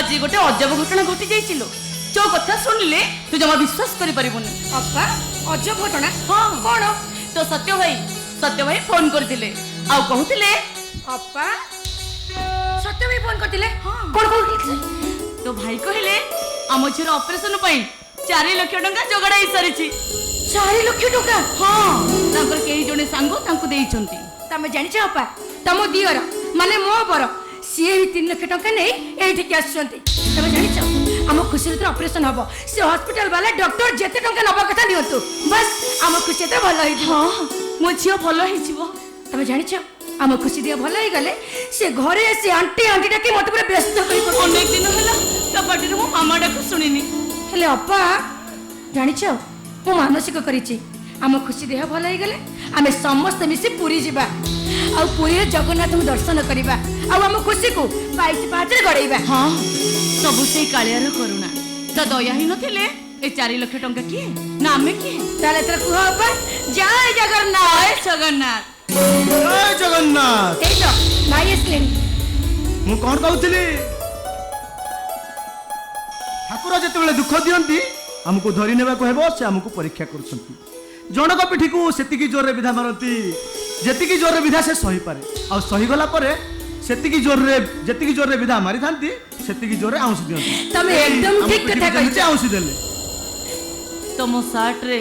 आज गोटे अजब घटना घटी जाइलो जो कथा सुनिले तू जमा विश्वास करि परिबुनी। अप्पा अजब घटना हाँ कौन? तो सत्य भाई फोन करथिले आ कहूतिले अप्पा सत्य भाई फोन करथिले हाँ। कौन कौन तो भाई कहले आम झीर ऑपरेशन पई 4 लाख टंका जोगाड़ हो सारी। 4 लाख टंका? हाँ तांकर केही जने सांगो तांको देइचंती। तमे जानिछ अप्पा तमो दियर माने मो बर सीए 3 लाख टंका नै एठी के आछंती। तमे जानिछ आम खुशी रे ऑपरेशन हबो से हॉस्पिटल वाला डॉक्टर जेते टंका नबा कथा दियंतु बस आम खुशी रे भलो होई। हाँ मो झियो भलो हेजिवो। तमे जानिछ आम खुशी दिया भलो होई गले से घरे से आंटी आंटी डाके मते पूरा व्यस्त करी को। अनेक दिन होला ता पाटी मो मामा डाक सुनिनी। हेले अप्पा जानिछ मु मानसिक करिछि आम खुशी देह भल हो गले आम समस्त मिसी पुरी जीवा आ पुरी जगन्नाथ को दर्शन करवा आम खुशी को 22 गड़ेबा। हाँ सबु से कालियार करुणा ता दया ही नथिले ए 4 लाख टंका किए ना आमे किए। ताले तोरा कुह अप्पा जय जगन्नाथ। जय जगन्नाथ। जय जगन्नाथ। ए तो भाई स्क्रीन मु कोन कहउतली ठाकुर जेतेबेले दुख दियंती हमको धरी नेबा को हेबो से हमको परीक्षा करछंती। जनक पिठी को सेतिकी जोर रे विधा मारती जेतिकी जोर रे विधा से सही पारे आ सही गला परे सेतिकी जोर रे जेतिकी जोर रे विधा मारी थांती सेतिकी जोर रे आउंस दियंती। तमे एकदम ठीक कथा कहिछ। आउंस देले तमो सार्ट रे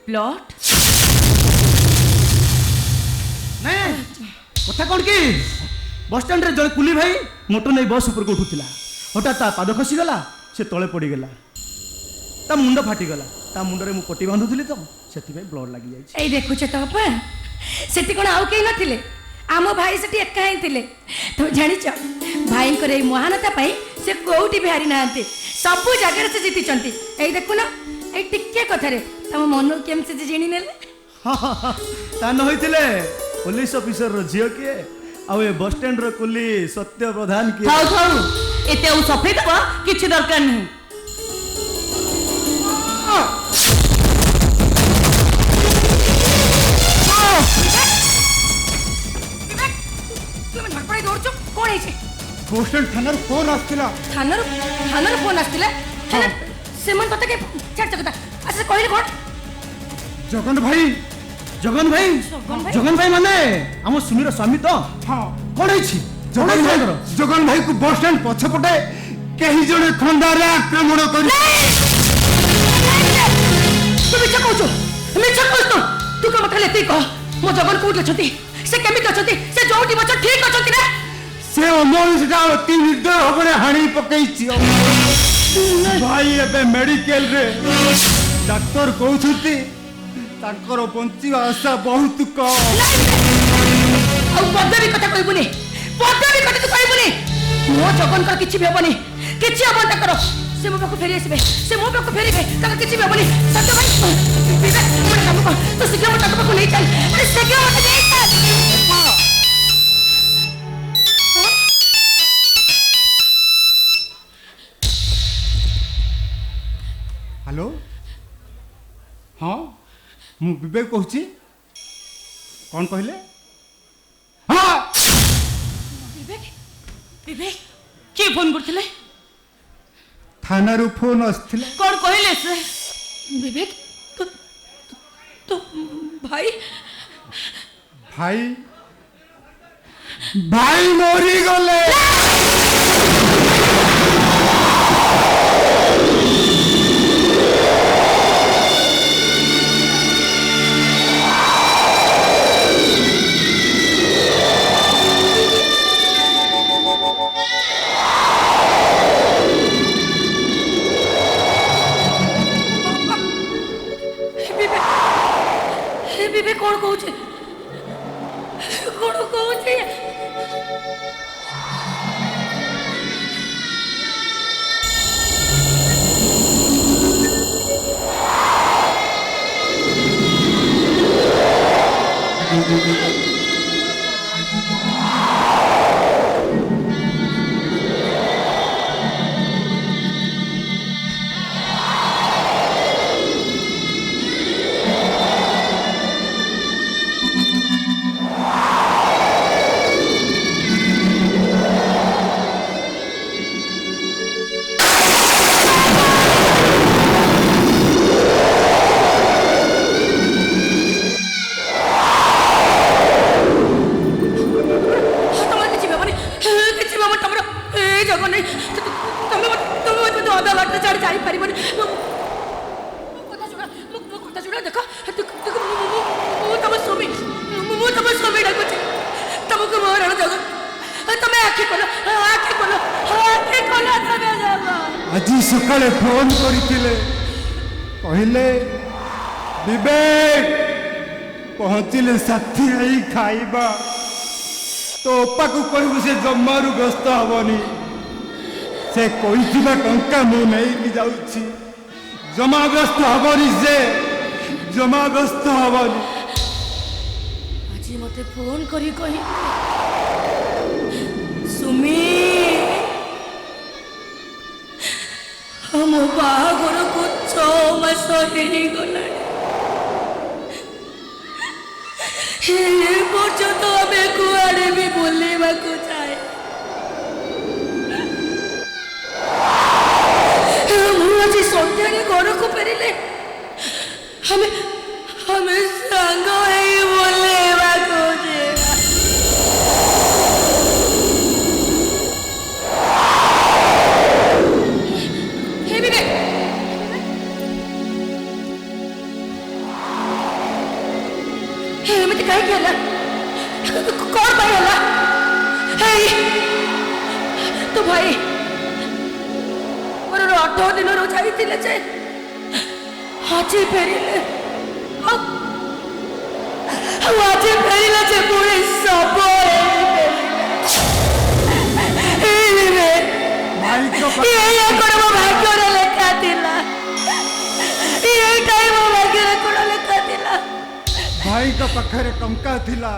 प्लॉट नहीं कथा कोन की बस स्टैंड रे जण कुली भाई मोटो नै बस ऊपर को उठुतिला हठात ता पाद खसी गला से तळे पड़ी गला ता मुंड फाटी गला ता मुंड रे मु पट्टी बांधुतिली तो सेति भाई ब्लड लागि जाई। ए देखुछ तो अप्पा सेति कोन आउ केही नथिले आम भाई सेठी एका ही थिले। तो जानिछ भाई करे महानता पाई से कोउटी बिहारी नांते सब जगह से जीति चंती। ए देखु ना ए टिके कथा रे तम मन केम से जिणी नेले ता न होइतिले पुलिस ऑफिसर रो झियो के आ ए बस स्टैंड रो कुली सत्य प्रधान के। थाउ थाउ एते उ सफेई दबा किछि दरकार नहीं। तुम झटपड़े दौड़छ कोन है छे? बस स्टैंड थानार फोन आस्तिला। थानार फोन आस्तिला हेले सेमन पता के चट चकता अच्छा कहले कोन? जगन भाई माने हम सुमीर स्वामी तो। हां कोन है छी जगन भाई को बस स्टैंड पछपटे केही जणे खंडारे आक्रमण करी। तू मिछ कहछ तू का मत लेती कह मो जगन कोट छथि से केमित छथि से जोटी बच ठीक छथि ना से अमोलिसटा अति निर्दय होबरे हाणी पकई छी भाई एबे मेडिकल रे डॉक्टर कहउछथि ताकर बंची आशा बहुत कम। आ पदवी कथा कहबुनी पदवी कथा तू कहबुनी मो जगन कर किछि भी होबनी किछि होबन तकर से मो पाको फेरि आसीबे से मो पाको फेरिबे तकर किछि भी होबनी सत्य भाई विवेक मन काम कर तू शीघ्र मत पाको नहीं चल अरे शीघ्र मत नहीं चल। हेलो हाँ मु विवेक कहूची कौन कहले? हाँ विवेक के फोन करथिले? थानारू फोन आस्थिला। कोन कहले से? विवेक तो भाई भाई मरी गले। विवेक कौन कहूचे ତମେ ଆଖି ଖୋଲ ତମେ ଯାବ। ଆଜି ସକାଳେ ଫୋନ କରିଥିଲେ କହିଲେ ବିବେକ ପହଞ୍ଚିଲେ ସାଥୀ ହେଇ ଖାଇବା। ତୋ ଅପାକୁ କହିବୁ ସେ ଜମାରୁ ବ୍ୟସ୍ତ ହବନି। ସେ କହିଥିବା ଟଙ୍କା ମୁଁ ନେଇକି ଯାଉଛି। ଜମା ବ୍ୟସ୍ତ ହବନି, ସେ ଜମା ବ୍ୟସ୍ତ ହବନି। ଆଜି ମତେ ଫୋନ କରି କହି ସୁମି ମୋ ବାହାଘରକୁ 6 ମାସ ହେଇଗଲାଣି। ଏ ପର୍ଯ୍ୟନ୍ତ ଆମେ କୁଆଡ଼େ ବି ବୁଲିବାକୁ ଯାଏ। ମୁଁ ଆଜି ସନ୍ଧ୍ୟାରେ ଘରକୁ ଫେରିଲେ ଆମେ ସାଙ୍ଗ ହେଇ ବୁଲିବାକୁ ଯିବା। ହେ ବିବେକ, ଏମିତି କାହିଁକି ହେଲା? କଣ ପାଇଁ ହେଲା? ତୋ ଭାଇ ମୋର 8 ଦିନରୁ ଯାଇଥିଲେ ଯେ ଆଜି ଫେରିଲେ। ଆଉ ଆଜି ଫେରିଲେ ଯେ ପୁଣି ସବୁ ମୋ ଭାଗ୍ୟରେ ଲେଖା ଥିଲା। ଏଇଟା ମୋ ଭାଗ୍ୟରେ କଣ ଲେଖା ଥିଲା? ଭାଇଙ୍କ ପାଖରେ ଟଙ୍କା ଥିଲା।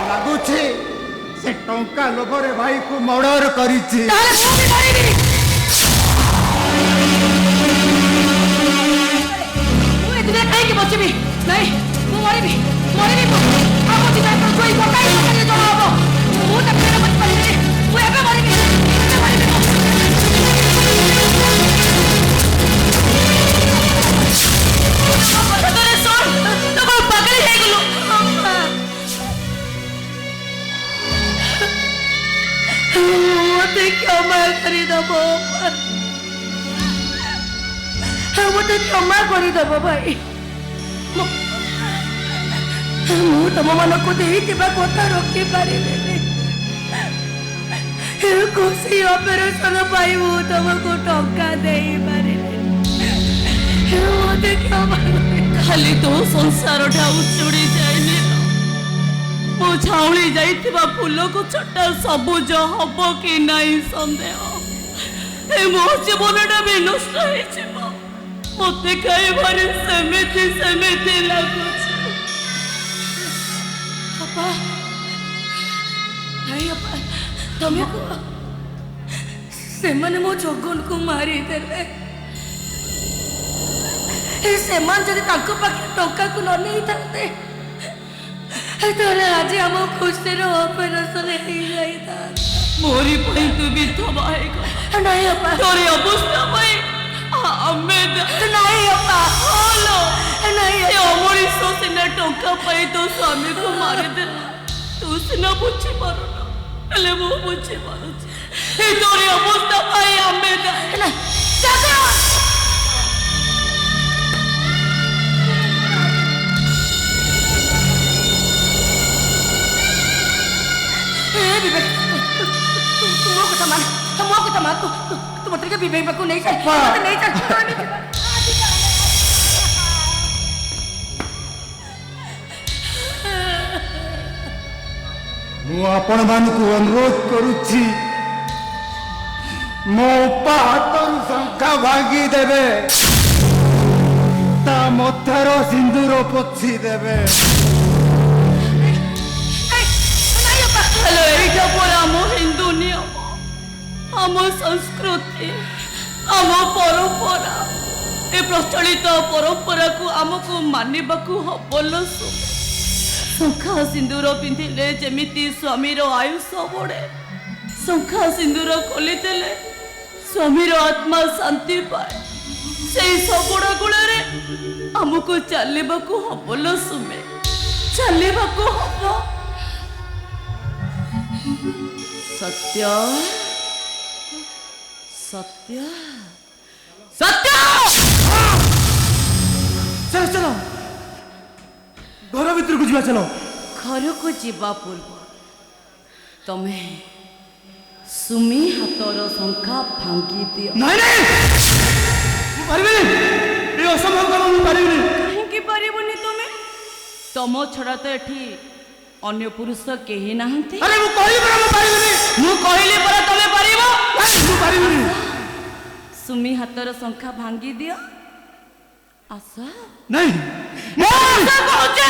ଲାଗୁଛି ସେ ଟଙ୍କା ଲୋଭରେ ଭାଇକୁ ମର୍ଡର କରିଛି। ତାହେଲେ ମୁଁ ବି ମରିବି। ମୁଁ ଏଥିରେ କାହିଁକି ବସିବି? ନାଇଁ, ମୁଁ ମରିବି। ମୁଁ ଆମ ଜୀବନ ଶୋଇ ପକାଇ ଜଣା ହବ। ମୁଁ ତାକୁ ବସିପାରିବିନି। ମୁଁ ଏବେ ମରିବି। ମତେ କ୍ଷମା କରିଦବ, ମତେ କ୍ଷମା କରିଦବ ଭାଇ। ମୁଁ ତମମାନଙ୍କୁ ଦେଇଥିବା କଥା ରଖିପାରିବିନି। ଖୁସି ଅପରେସନ ପାଇଁ ମୁଁ ତମକୁ ଟଙ୍କା ଦେଇପାରିବିନି। ମତେ କ୍ଷମା ଖାଲି ତୋ ସଂସାରଟା ଉଚୁଡ଼ି ଯାଇନି। ମୋ ଝାଉଳି ଯାଇଥିବା ଫୁଲକୁ ଛଟା ସବୁଜ ହବ କି ନାହିଁ ସନ୍ଦେହ। ଏ ମୋ ଜୀବନଟା ବି ନଷ୍ଟ ହେଇଯିବ। ମତେ ଖାଇବାରେ ସେମିତି ଲାଗୁଛି। ଅପା, ନାଇଁ ଅପା, ତମେ କୁହ। ସେମାନେ ମୋ ଜଗନକୁ ମାରିଦେଲେ। ସେମାନେ ଯଦି ତାଙ୍କ ପାଖରେ ଟଙ୍କାକୁ ନ ନେଇଥାନ୍ତେ ତାହେଲେ ଆଜି ଆମ ଖୁସିର ଅପରେସନ ହେଇଯାଇଥାନ୍ତା। ମୋରି ପାଇଁ ତୁ ବିଧବା ହେଇଗଲା। ନାଇଁ ଅପା, ତୋରି ଅବସ୍ଥା ପାଇଁ ଆମେ ନାଇଁ ଅପା, ନାଇଁ ଏ ଅମଣିଷ ସିନା ଟଙ୍କା ପାଇଁ ତୋ ସ୍ୱାମୀକୁ ମାରିଦେଲା। ତୁ ସିନା ବୁଝିପାରୁନ, ହେଲେ ମୁଁ ବୁଝିପାରୁଛି। ଏ ତୋରି ଅବସ୍ଥା ପାଇଁ ଆମେ ମୋ କଥା ମାନ। ତୁ ମତେ ଟିକେ ବିବେକ ପାଖକୁ ନେଇ ଚାଲ। ମୁଁ ଆପଣମାନଙ୍କୁ ଅନୁରୋଧ କରୁଛି, ମୋ ଅପା ହାତରୁ ଶଙ୍ଖା ଭାଙ୍ଗି ଦେବେ, ତା ମଥାର ସିନ୍ଦୁର ପୋଛି ଦେବେ। ହେଲେ ଏଇଟା ପରା ଆମ ହିନ୍ଦୁ ନିୟମ, ଆମ ସଂସ୍କୃତି, ଆମ ପରମ୍ପରା। ଏ ପ୍ରଚଳିତ ପରମ୍ପରାକୁ ଆମକୁ ମାନିବାକୁ ହବ ଲୋ ସୁମି। ଶଙ୍ଖା ସିନ୍ଦୁର ପିନ୍ଧିଲେ ଯେମିତି ସ୍ୱାମୀର ଆୟୁଷ ବଢ଼େ, ଶଙ୍ଖା ସିନ୍ଦୁର ଖୋଲିଦେଲେ ସ୍ୱାମୀର ଆତ୍ମା ଶାନ୍ତି ପାଏ। ସେଇ ଶଗଡ଼ ଗୁଡ଼ାରେ ଆମକୁ ଚାଲିବାକୁ ହବ ଲୋ ସୁମି, ଚାଲିବାକୁ ହବ। ସତ୍ୟ ସତ୍ୟ ସତ୍ୟ। ଚାଲ ଚାଲ, ଘର ଭିତରକୁ ଯିବା। ଚାଲ। ଘରକୁ ଯିବା ପୂର୍ବ ତମେ ସୁମି ହାତର ଶଙ୍ଖା ଭାଙ୍ଗି ଦିଅ। ନାଇଁ ନାଇଁ ମୁଁ ପାରିବିନି, ଏ ଅସମ୍ଭବ କାମ ମୁଁ ପାରିବିନି। କାହିଁକି ପାରିବୁନି ତମେ? ତମ ଛଡା ତ ଏଠି ଅନ୍ୟ ପୁରୁଷ କେହି ନାହାନ୍ତି। ଆରେ ମୁଁ କହିଲି ପରା ମୁଁ ପାରିବିନି। ମୁଁ କହିଲି ପରା ତମେ ପାରିବ। ନାଇଁ ମୁଁ ପାରିବିନି। ସୁମି ହାତର ଶଙ୍ଖା ଭାଙ୍ଗି ଦିଅ। ଆସ। ନାଇଁ ଆସ କହୁଛେ।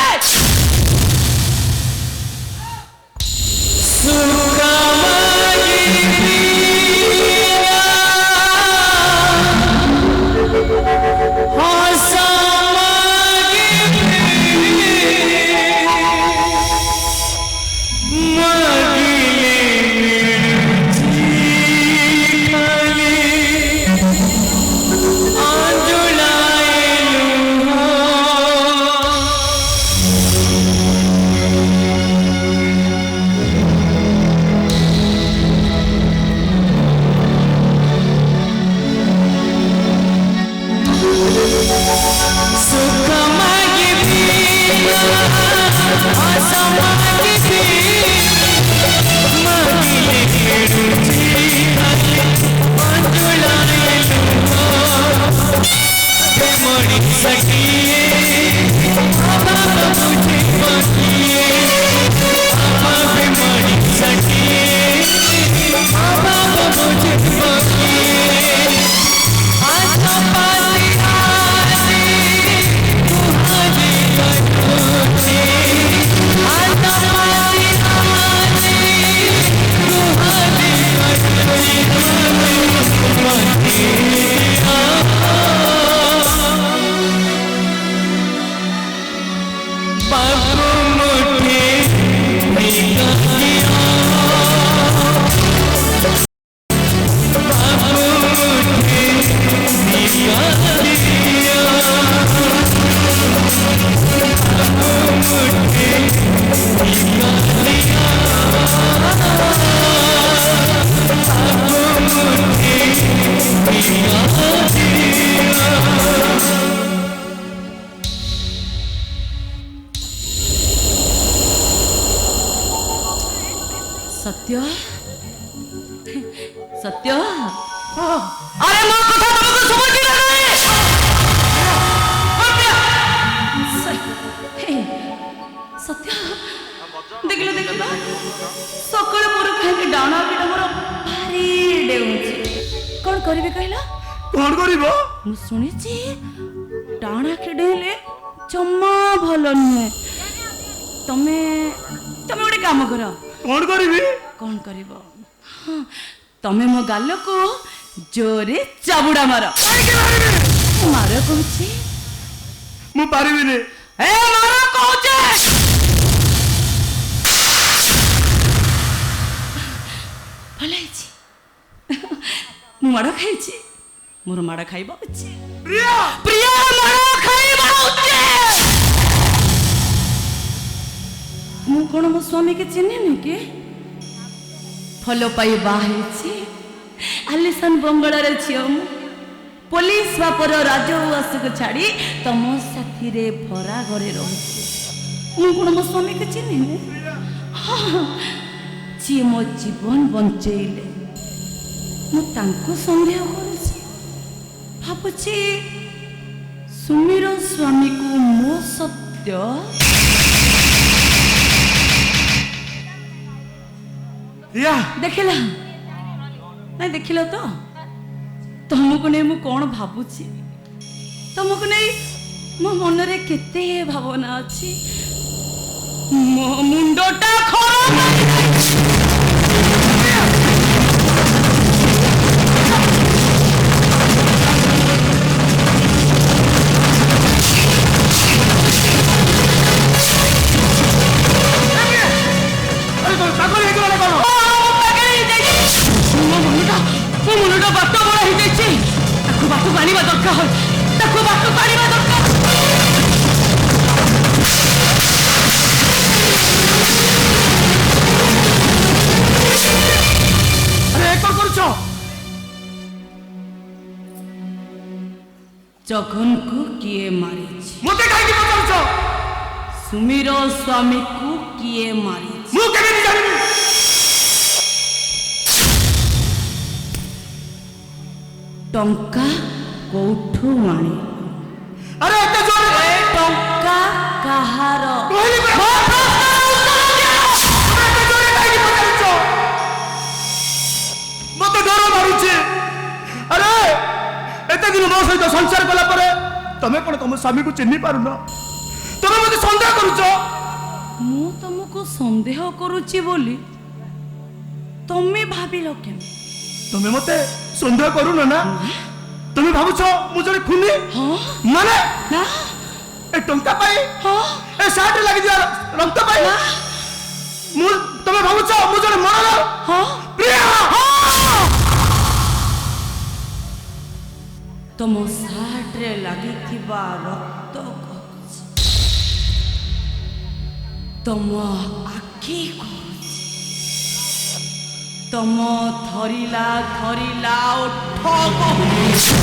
सत्य सत्य अरे ମୋ କଥା ତମକୁ ଶୁଭୁଛି ନା ନାହିଁ? ସତ୍ୟ ଦେଖିଲ ଦେଖିଲ ସକାଳେ ମୋର କାହିଁକି ଡାଣ ପିଟା ମୋର ଭାରି ଡେଉଁଛି। କଣ କରିବି କହିଲ? କଣ କରିବ? ମୁଁ ଶୁଣିଛି ଡାଣ ଡେଇଁଲେ ଜମା ଭଲ ନୁହେଁ। ତମେ ତମେ ଗୋଟେ କାମ କର। କଣ କରିବି? କଣ କରିବ? ହଁ ତମେ ମୋ ଗାଲକୁ ଜୋରେ ଚାବୁଡା ମାର। ମାର କହୁଛି। ମୁଁ ପାରିବିନି। ଏ ମାର କହୁଛି। ଭଲ ହେଇଛି। ମୁଁ ମାଡ଼ ଖାଇଛି। ମୋର ମାଡ଼ ଖାଇବା ଅଛି। ପ୍ରିୟା ପ୍ରିୟା ମାଡ଼ ଖାଇବା ଅଛି। ମୁଁ କଣ ମୋ ସ୍ୱାମୀକି ଚିହ୍ନିନି କି? ଭଲ ପାଇ ବାହା ହେଇଛି। ଆଲିସାନ ବଙ୍ଗଳାର ଝିଅ ମୁଁ। ପୋଲିସ ବାପର ରାଜଉଆସକୁ ଛାଡ଼ି ତମ ସାଥିରେ ଭରା ଘରେ ରହୁଛି। ମୁଁ କଣ ମୋ ସ୍ୱାମୀକି ଚିହ୍ନିନି? ହଁ ଯିଏ ମୋ ଜୀବନ ବଞ୍ଚେଇଲେ ମୁଁ ତାଙ୍କୁ ସନ୍ଦେହ କରୁଛି। ଭାବୁଛି ସୁମିର ସ୍ୱାମୀକୁ ମୋ ସତ୍ୟ ପ୍ରିୟା ଦେଖିଲ ନାଇଁ ଦେଖିଲ ତ ତମକୁ ନେଇ ମୁଁ କଣ ଭାବୁଛି? ତମକୁ ନେଇ ମୋ ମନରେ କେତେ ଭାବନା ଅଛି। ମୋ ମୁଣ୍ଡଟା ଖରାପ। ମୋ ମନଟା ବାଟ ବଡ଼ ହେଇଯାଇଛି। ତାକୁ ବାଟକୁ ଆଣିବା ଦରକାର। ତାକୁ ବାଟକୁ ଆଣିବା ଦରକାର। ଆରେ କଣ କରୁଛ? ଜଗନକୁ କିଏ ମାରିଛି? ମୋତେ କାହିଁକି ପଚାରୁଛ? ସୁମିର ସ୍ୱାମୀକୁ କିଏ ମାରିଛି? ମୁଁ କେମିତି ଜାଣିବି? ଟଙ୍କା କୋଉଠୁ ଆଣି? ଆରେ ଏତେ ଜୋରରେ ଏ ଟଙ୍କା କାହାର? କହିଲି ପରା। ମୋ ପ୍ରଶ୍ନର ଉତ୍ତର ଦିଅ। ତମେ ଏତେ ଜୋରରେ କାହିଁକି ପଚାରୁଛ? ମତେ ଡର ମାରୁଛି। ଆରେ ଏତେ ଦିନ ମୋ ସହିତ ସଂସାର କଲା ପରେ ତମେ କଣ ତମ ସ୍ୱାମୀକୁ ଚିହ୍ନି ପାରୁନ? ତମେ ମତେ ସନ୍ଦେହ କରୁଛ? ମୁଁ ତମକୁ ସନ୍ଦେହ କରୁଛି ବୋଲି ତମେ ଭାବିଲ କେମିତି? ତମେ ମତେ ସନ୍ଦେହ କରୁନ ନା? ତମେ ଭାବୁଛ ମୁଁ ଜଣେ ଖୁନି? ହଁ ମାନେ ନା ଏ ଟଙ୍କା ପାଇଁ, ହଁ ଏ ସାର୍ଟ ଲାଗିଯିବା ରକ୍ତ ପାଇଁ ନା ମୁଁ, ତମେ ଭାବୁଛ ମୁଁ ଜଣେ ମରଣ ହଁ ପ୍ରିୟା? ତମ ସାର୍ଟରେ ଲାଗିଥିବା ରକ୍ତ କହୁଛି, ତମ ଆଖି କହୁଛି, ତମ ଥରିଲା ଥରିଲା ଓଠ କହୁଛି।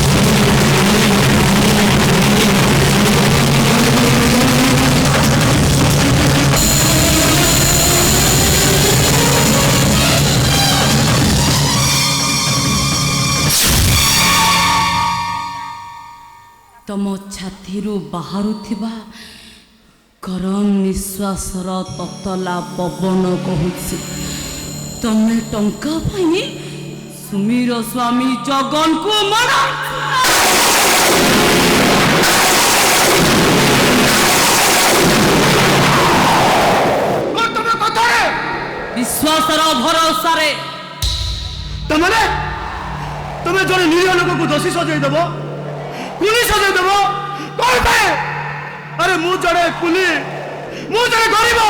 ତମ ଛାତିରୁ ବାହାରୁଥିବା ଗରମ ନିଶ୍ୱାସର ତତଲା ପବନ କହୁଛି, ତମେ ଟଙ୍କା ପାଇଁ ସୁମିର ସ୍ୱାମୀ ଜଗନକୁ ମନା। ତମ କଥାରେ ବିଶ୍ୱାସର ଭରସାରେ ତମେ ଜଣେ ନିରୀହ ଲୋକକୁ ଦୋଷୀ ସଜେଇ ଦେବ, କୁଲି ସଜେଇ ଦେବ କଣ ପାଇଁ? ଆରେ ମୁଁ ଜଣେ କୁଲି, ମୁଁ ଜଣେ ଗରିବ,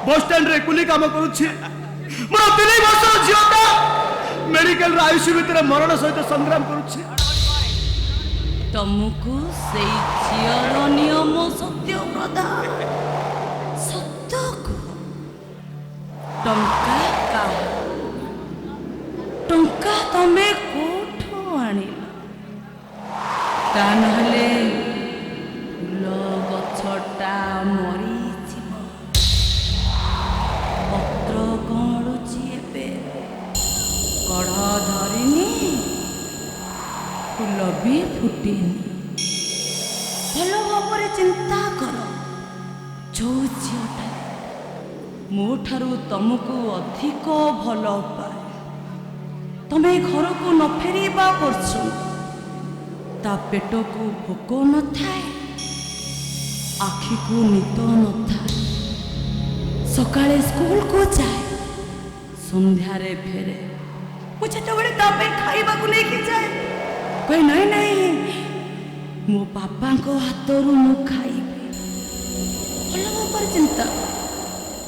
ବସଷ୍ଟାଣ୍ଡରେ କୁଲି କାମ କରୁଛି। ମୋର 3 ବର୍ଷର ଝିଅଟା ମେଡିକାଲର ଆୟୁଷ ଭିତରେ ମରଣ ସହିତ ସଂଗ୍ରାମ କରୁଛି। ତମକୁ ସେଇ ଝିଅର ନିୟମ ସତ୍ୟ ପ୍ରଦାନ ସତ କୁହ, ଟଙ୍କା କାହା? ଟଙ୍କା ତମେ କୋଉଠୁ ଆଣିଲ? ତା ନହେଲେ ଫୁଲ ଗଛଟା ମରିଯିବ, ପତ୍ର କଅଁଳୁଛି ଏବେ, କଢ଼ ଧରିନି, ଫୁଲ ବି ଫୁଟିନି। ଭଲ ଭାବରେ ଚିନ୍ତା କର, ଯୋଉ ଝିଅଟା ମୋ ଠାରୁ ତମକୁ ଅଧିକ ଭଲ ପାଏ, ତମେ ଘରକୁ ନ ଫେରିବା ପର୍ଯ୍ୟନ୍ତ ତା ପେଟକୁ ଭୋକ ନଥାଏ, ଆଖିକୁ ନିଦ ନଥାଏ, ସକାଳେ ସ୍କୁଲକୁ ଯାଏ, ସନ୍ଧ୍ୟାରେ ଫେରେ। ମୁଁ ଯେତେବେଳେ ତା ପାଇଁ ଖାଇବାକୁ ନେଇକି ଯାଏ, କହେ ନାଇଁ ନାଇଁ ମୋ ବାପାଙ୍କ ହାତରୁ ମୁଁ ଖାଇବି। ଭଲ ଭାବରେ ଚିନ୍ତା,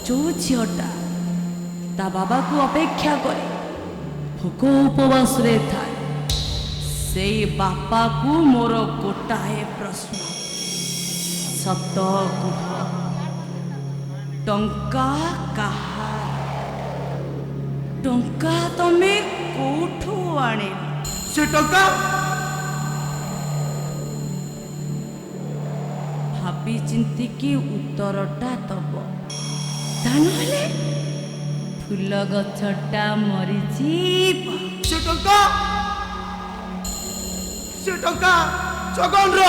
ଯୋଉ ଝିଅଟା ତା ବାବାକୁ ଅପେକ୍ଷା କରି ଭୋକ ଉପବାସରେ ଥାଏ, ସେଇ ବାପାକୁ ମୋର ଗୋଟାଏ ପ୍ରଶ୍ନ, ସତ କୁହ, ଟଙ୍କା କାହା? ଟଙ୍କା ତମେ କୋଉଠୁ ଆଣିଲ? ସେ ଟଙ୍କା ଭାବି ଚିନ୍ତିକି ଉତ୍ତରଟା ଦବ, ତା ନହେଲେ ଫୁଲ ଗଛଟା ମରିଯିବ। ସେ ଟଙ୍କା ଜଗନର।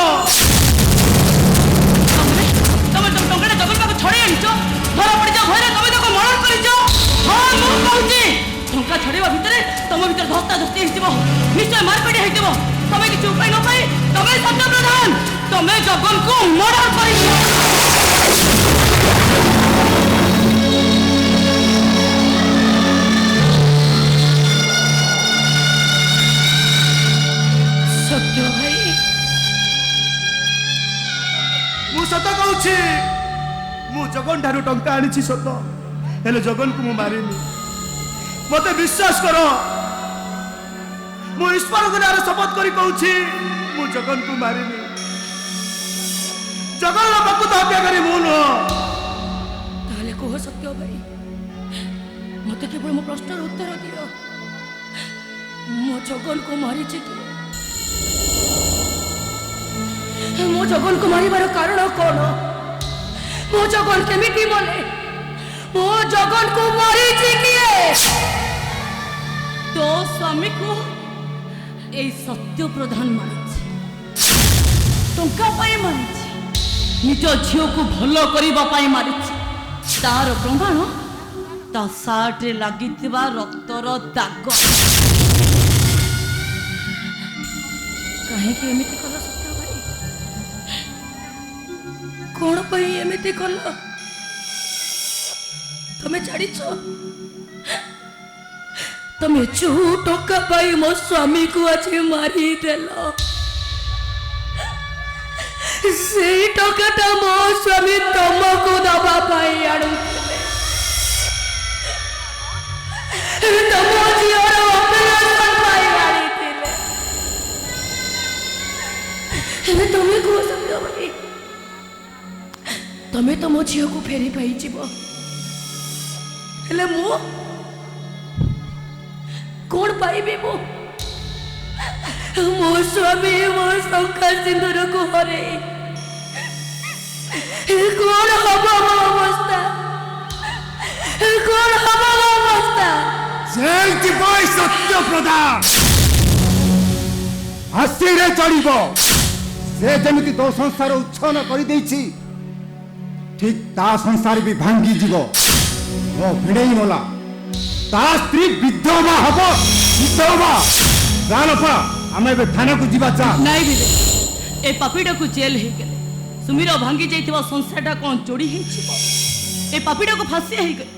ତମେ ଟଙ୍କାଟା ଜଗନ ପାଖକୁ ଛଡ଼େଇ ଆଣିଛ, ଧରା ପଡ଼ିଛ ଘରେ, ତମେ ତାକୁ ମର୍ଡର କରିଛ। ହଁ ମୁଁ କହୁଛି, ଟଙ୍କା ଛଡ଼େଇବା ଭିତରେ ତମ ଭିତରେ ଧସ୍ତା ଧସ୍ତି ହେଇଥିବ, ନିଶ୍ଚୟ ମାରପିଟ ହେଇଥିବ। ତମେ କିଛି ଉପାୟ ନ ପାଇ ତମେ ସତ୍ୟ ପ୍ରଧାନ, ତମେ ଜଗନକୁ ମର୍ଡର କରିଛ। ସତ୍ୟ ଭାଇ, ମୁଁ ସତ କହୁଛି, ମୁଁ ଜଗନ ଠାରୁ ଟଙ୍କା ଆଣିଛି ସତ, ହେଲେ ଜଗନକୁ ମୁଁ ମାରିନି। ମତେ ବିଶ୍ୱାସ କର, ମୁଁ ଈଶ୍ୱରଙ୍କ ନାଁରେ ଶପଥ କରି କହୁଛି, ମୁଁ ଜଗନକୁ ମାରିନି। ଜଗନର ପ୍ରକୃତ ହତ୍ୟାକାରୀ ମୁଁ ନୁହଁ। ତାହେଲେ କୁହ ସତ୍ୟ ଭାଇ, ମତେ କେବଳ ମୋ ପ୍ରଶ୍ନର ଉତ୍ତର ଦିଅ, ମୋ ଜଗନକୁ ମାରିଛି କିଏ? ମୋ ଜଗନକୁ ମାରିବାର କାରଣ କଣ? ମୋ ଜଗନ କେମିତି ମଲେ? ମୋ ଜଗନକୁ ମାରିଛି କିଏ? ତୋ ସ୍ୱାମୀକୁ এই সত্য প্রধান মারিছি টঙ্কা পাই মারিছি নিজ ঝিওକୁ ଭଲ କରିବା ପାଇଁ ମାରିଛି ତାର ପ୍ରମାଣ ତା ସାର୍ଟରେ ଲାଗିଥିବା ରକ୍ତର ଦାଗ କାହିଁକି ଏମିତି କଲ ସତ୍ୟ ଭାଇ କଣ ପାଇଁ ଏମିତି କଲ ତମେ ଜାଣିଛ ତମେ ଯୋଉ ଟଙ୍କା ପାଇ ମୋ ସ୍ୱାମୀକୁ ଆଜି ମାରିଦେଲ ସେଇ ଟଙ୍କାଟା ମୋ ସ୍ୱାମୀ ତମକୁ ଦବା ପାଇଁ ଆଣୁଥିଲେ ତମ ଝିଅର ଅପରେସନ ପାଇଁ ଆଣିଥିଲେ ଏବେ ତମେ କୁହ ସତ୍ୟ ଭାଇ ତମେ ତମ ଝିଅକୁ ଫେରି ପାଇଯିବ ହେଲେ ମୁଁ କଣ ପାଇବି ମୁଁ ମୋ ସ୍ୱାମୀ ମୋ ଶଙ୍ଖା ସିନ୍ଦୁରକୁ ହରେଇ କଣ ହବ ମୋ ଅବସ୍ଥା କଣ ହବ ମୋ ଅବସ୍ଥା ସେଇଥିପାଇଁ ସତ୍ୟ ପ୍ରଧାନ ହାସିରେ ଚଳିବ ସେ ଯେମିତି ତୋ ସଂସାର ଉଚ୍ଛନ୍ନ କରିଦେଇଛି ଠିକ ତା ସଂସାର ବି ଭାଙ୍ଗିଯିବ ମୋ ଭିଣେଇ ମଲା ତା ସ୍ତ୍ରୀ ବିଧବା ହବ ବିଧବା ଜାଣପା ଆମେ ଏବେ ଥାନାକୁ ଯିବା ଚା ନାଇଁ ବିବେ ଏ ପାପିଟାକୁ ଜେଲ ହେଇଗଲେ ସୁମିର ଭାଙ୍ଗି ଯାଇଥିବା ସଂସାରଟା କ'ଣ ଯୋଡ଼ି ହେଇଯିବ ଏ ପାପିଟାକୁ ଫାଶୀ ହେଇଗଲେ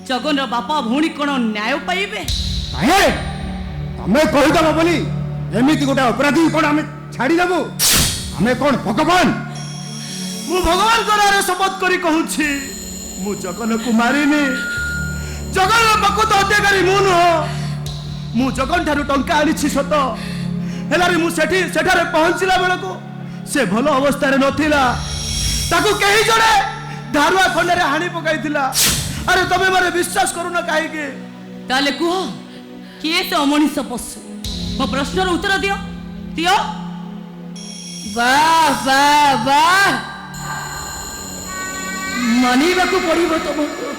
ଜଗନର ବାପା ଭଉଣୀ କ'ଣ ନ୍ୟାୟ ପାଇବେ କାହିଁ ତମେ କହିଦବ ବୋଲି ଏମିତି ଗୋଟେ ଅପରାଧୀ କ'ଣ ଆମେ ଛାଡ଼ିଦେବୁ ଆମେ କ'ଣ ଭଗବାନ ମୁଁ ଭଗବାନଙ୍କ ନାଁରେ ଶପଥ କରି କହୁଛି ମୁଁ ଜଗନକୁ ମାରିନି ଜଗନର ପ୍ରକୃତ ହତ୍ୟାକାରୀ ମୁଁ ନୁହଁ ମୁଁ ଜଗନ ଠାରୁ ଟଙ୍କା ଆଣିଛି ସତ ହେଲାରେ ମୁଁ ସେଠାରେ ପହଞ୍ଚିଲା ବେଳକୁ ସେ ଭଲ ଅବସ୍ଥାରେ ନଥିଲା ତାକୁ କେହି ଜଣେ ଧାରୁଆ ଖଣ୍ଡରେ ହାଣି ପକାଇଥିଲା ଆରେ ତମେ ମାନେ ବିଶ୍ୱାସ କରୁନ କାହିଁକି ତାହେଲେ କୁହ କିଏ ସେ ଅମଣିଷ ପଶୁ ମୋ ପ୍ରଶ୍ନର ଉତ୍ତର ଦିଅ ଦିଅ ବାଃ ବାଃ ବାଃ ମାନିବାକୁ ପଡ଼ିବ ତମକୁ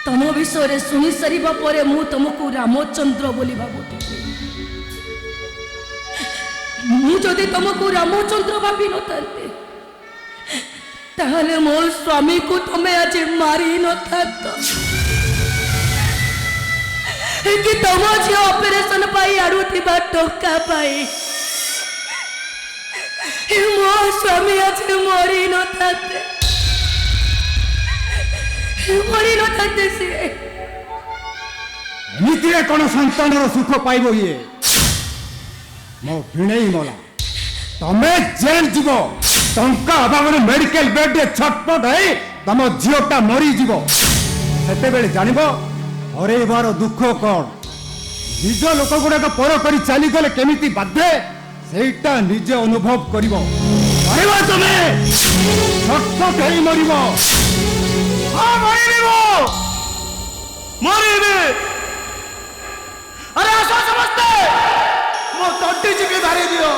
ତମ ବିଷୟରେ ଶୁଣି ସାରିବା ପରେ ମୁଁ ତମକୁ ରାମଚନ୍ଦ୍ର ବୋଲି ଭାବୁଥିଲି ମୁଁ ଯଦି ତମକୁ ରାମଚନ୍ଦ୍ର ଭାବି ନଥାନ୍ତି ତାହେଲେ ମୋ ସ୍ୱାମୀକୁ ତମେ ଆଜି ମାରି ନଥାନ୍ତ କି ତମ ଝିଅ ଅପରେସନ ପାଇଁ ଆଣୁଥିବା ଟଙ୍କା ପାଇଁ ମୋ ସ୍ୱାମୀ ଆଜି ମରି ନଥାନ୍ତେ ସିଏ ଏମିତିରେ କ'ଣ ସନ୍ତାନର ସୁଖ ପାଇବ ଇଏ ମୋ ଭିଣେଇ ମଲା ତମେ ଜେଲ ଯିବ ଟଙ୍କା ଅଭାବରେ ମେଡିକାଲ ବେଡରେ ଛଟପଟ ହେଇ ତମ ଝିଅଟା ମରିଯିବ ସେତେବେଳେ ଜାଣିବ ହରେଇବାର ଦୁଃଖ କ'ଣ ନିଜ ଲୋକ ଗୁଡାକ ପର କରି ଚାଲିଗଲେ କେମିତି ବାଧେ ସେଇଟା ନିଜେ ଅନୁଭବ କରିବ ମରିବ ତମେ ଛଟପଟ ହେଇ ମରିବ ମରିବି ଆରେ ଆସ ସମସ୍ତେ ମୋ ତଣ୍ଟି ଚିପି ଧରି ଦିଅ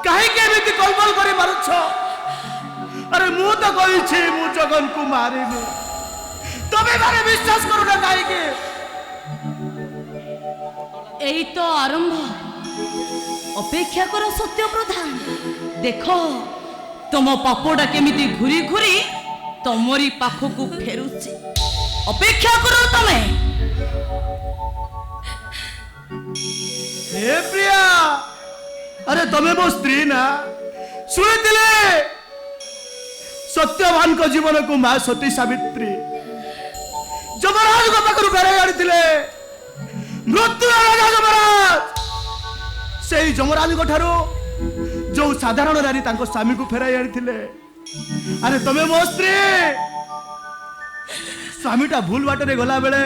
କାହିଁକି ଏମିତି କଲବଲ କରି ମାରୁଛ ଆରେ ମୁଁ ତ କହିଛି ମୁଁ ଜଗନକୁ ମାରିନି ତମେ ମାନେ ବିଶ୍ୱାସ କରୁନ କାହିଁକି ଏଇ ତ ଆରମ୍ଭ ଅପେକ୍ଷା କର ସତ୍ୟ ପ୍ରଧାନ ଦେଖ ତମ ପାପଟା କେମିତି ଘୁରି ଘୁରି ତମରି ପାଖକୁ ଫେରୁଛି ଅପେକ୍ଷା କର ତମେ हे प्रिया अरे तमे मो स्त्री ना शुणिथिले सत्यवान को जीवन को मां सती सावित्री जमराज को पाखरु फेराई आनिथिले मृत्यु राजा जमराज सेही जमराज को ठारो जो साधारण नारी तांको स्वामी को फेराई आनिथिले अरे तमे मो स्त्री स्वामीटा भूल बाटरे गला बेले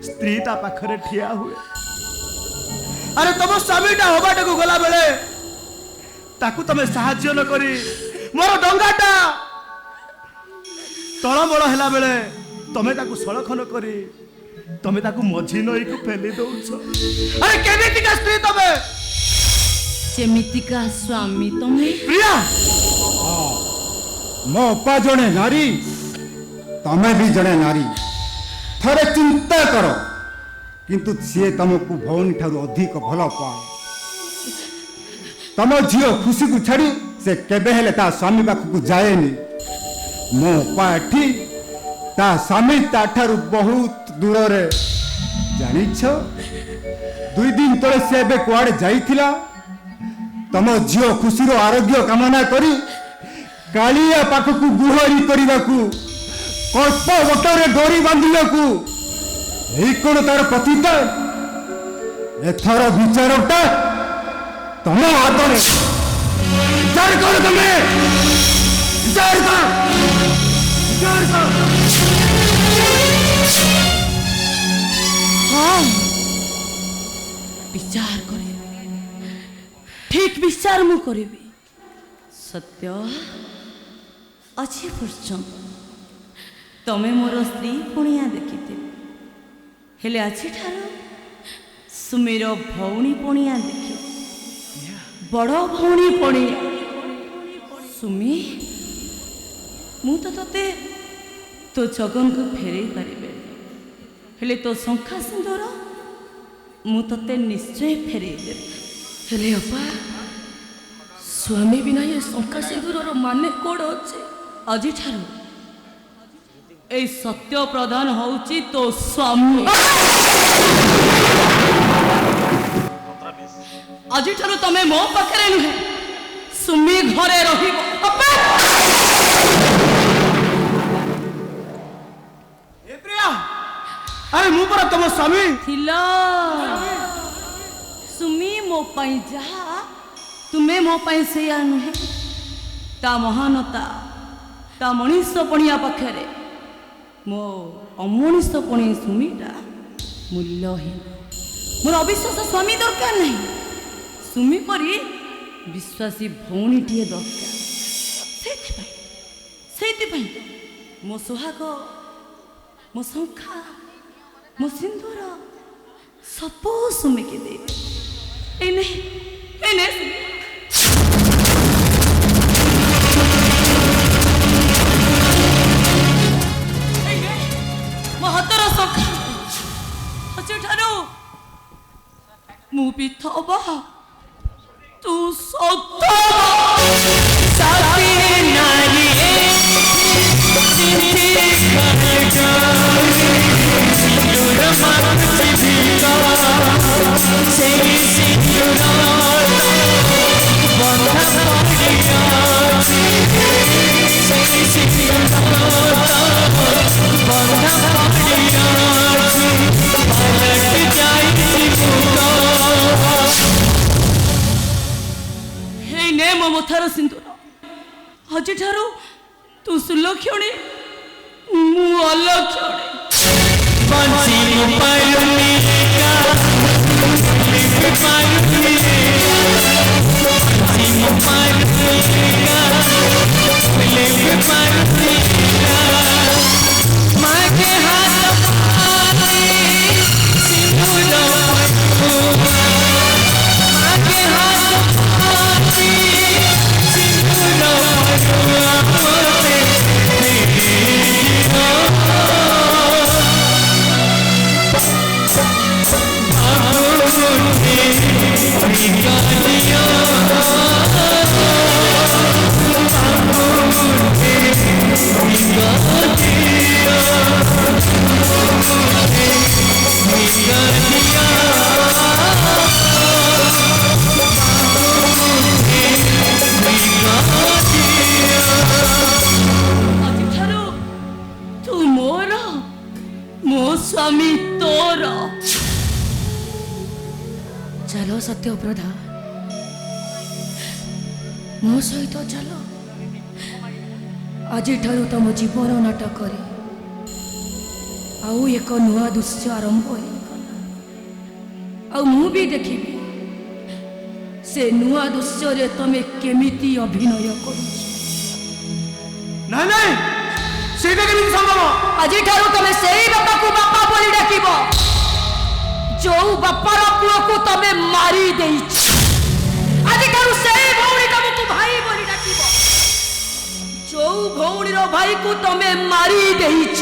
स्त्री ता पाखरे ठिया हुए अरे तुम स्वामीटा हबाटा को गला बेले ताकू तमे साहाଯ୍ୟ न करी मोर डंगाटा तळमळ हैला बेले तमे ताकू सळखन करी तमे ताकू मझी नई को फेली दउछ अरे केमिति का स्त्री तमे जेमितिका स्वामी तमे प्रिया मो अपा जणे नारी तमे भी जणे नारी थरे चिंता करो किंतु सी तुमको भौणी ठारू अधिक भल पाए तम झील खुशी को छाड़ी से केबे हेले ता स्वामी पाखक जाएनी मो पाठी ता स्वामी ता ठारू बहुत दूर रे जानिछ 2 दिन तले से बे कुआडे जाइथिला तम झील खुशी रो आरोग्य कामना करी कालिया पाखक गुहरी करबाकू कल्प बटरे डोरी बांधिबाकू एई कोन तार प्रतिता एथर विचारटा तम हाथ में विचार कर तमे विचार कर हाँ विचार करे ठीक विचार मु करिबी सत्य अच्छी पर्यंत तमे मोर स्त्री पुणिया देखिते हेले अच्छी ठारो सुमीर भौणी पुणिया देखि बड़ भौणी पुणिया सुमी मु तो तते तो जगन को फेरे पारिबे हेले तो शंखा सिंदूर मु तते निश्चय फेरे देबे हेले अपा स्वामी बिना ये शंखा सिंदूर माने कोड अच्छे আজি ঠারু এই সত্য প্রদান হউচি তো স্বামী আজি ঠারু তুমি মো পাখরে নুহে সুমি ঘরে রহিব আপা ए प्रिया अरे मु पर तुम स्वामी थिला सुमी मो पाई जहा तुमे मो पाई सेया नुहे ता महानता ता मनीष पणिया पाखे मो अमनीष पणी सुमीटा मूल्यहीन मोर अविश्वास स्वामी दरकार नहीं सुमी परी विश्वासी भौणीटीए दरकार से मो सुहाग मो शंखा मो सिंदूर सबू सुमी के दे महतर शंखा अच्छे ठारू मु पिथबा तू सत्य साथी नारी चिंती खरगा सिंदूर माथि भिका से सिंदूर बंधा पड़िया से सिंदूर बंधा पड़िया पलट जाई मुका हे ने मो मथार सिंदूर आज ठारू तू सुलक्षणी मु अलक्षणी बंसी पायुनी का लिख पायुनी बंसी पायुनी का लिख पायुनी माँ के हाथ पानी सिंदूर माँ के हाथ पानी स्वामी तोर चलो सत्य प्रधा मो सहित चलो आज ठारू तुम जीवन नाटक आउ एक नुआ दृश्य आरंभ हो मु भी देखी से नुआ दृश्य रे तमे केमिति अभिनय कर नहीं सेटा केमिति संभव आज ठारू तमे सेही बापा को बापा बोली डाकिबो जो बापार पुओ को तमे मारी देइछ आज ठारू सेही भौणी तमको भाई बोली डाकिबो जो भौणी रो भाई को तमे मारी देइछ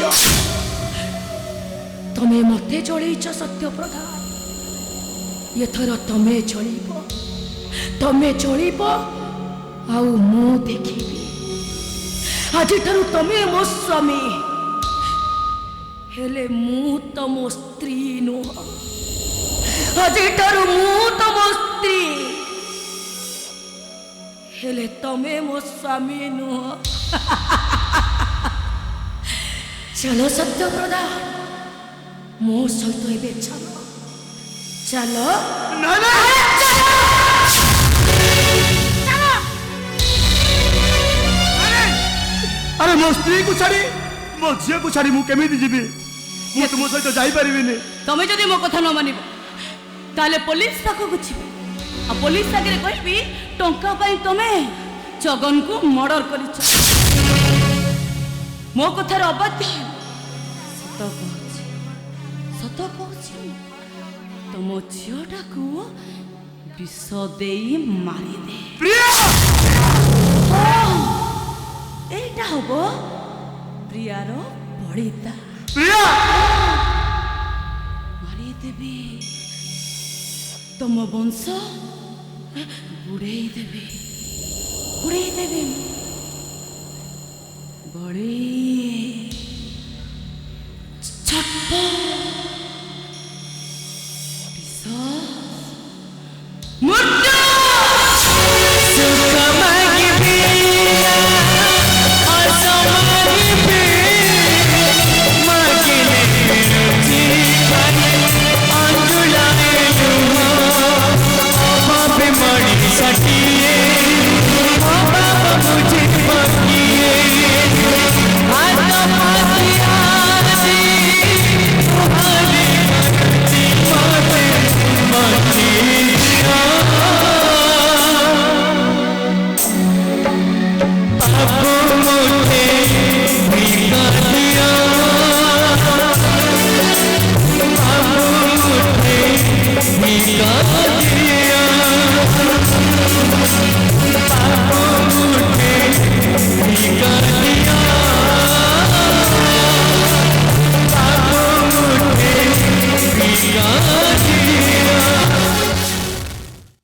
तमे मते चलैच सत्य प्रधान एथर तमे चलिब आउ मु देखिबी आज ठारू तमे मो स्वामी हेले मु तम स्त्री नुह आज ठारू मु तम स्त्री हेले तमे मो स्वामी नुह चलो सत्य प्रधान मो सहित एबे चलो ना ना अरे मो स्त्री को छाड़ी मो झील को छाड़ी मु केमिति जीवी मु तुम सहित जाई परिबिनी तमे जदि मो कथा न मानिब ताले पुलिस पाखक जीवी आ पुलिस आगे कहबी टंका पाई तमे जगन को मर्डर करिछ मो कथार अबाध्य सत कहछि तुम झीटा को विष दे मारिदे प्रिया एटा हब प्रियार बड़िता प्रिया मारिदेवी तुम वंश बुड़े देवी बड़ी छप्प मृत्यु अब मुझे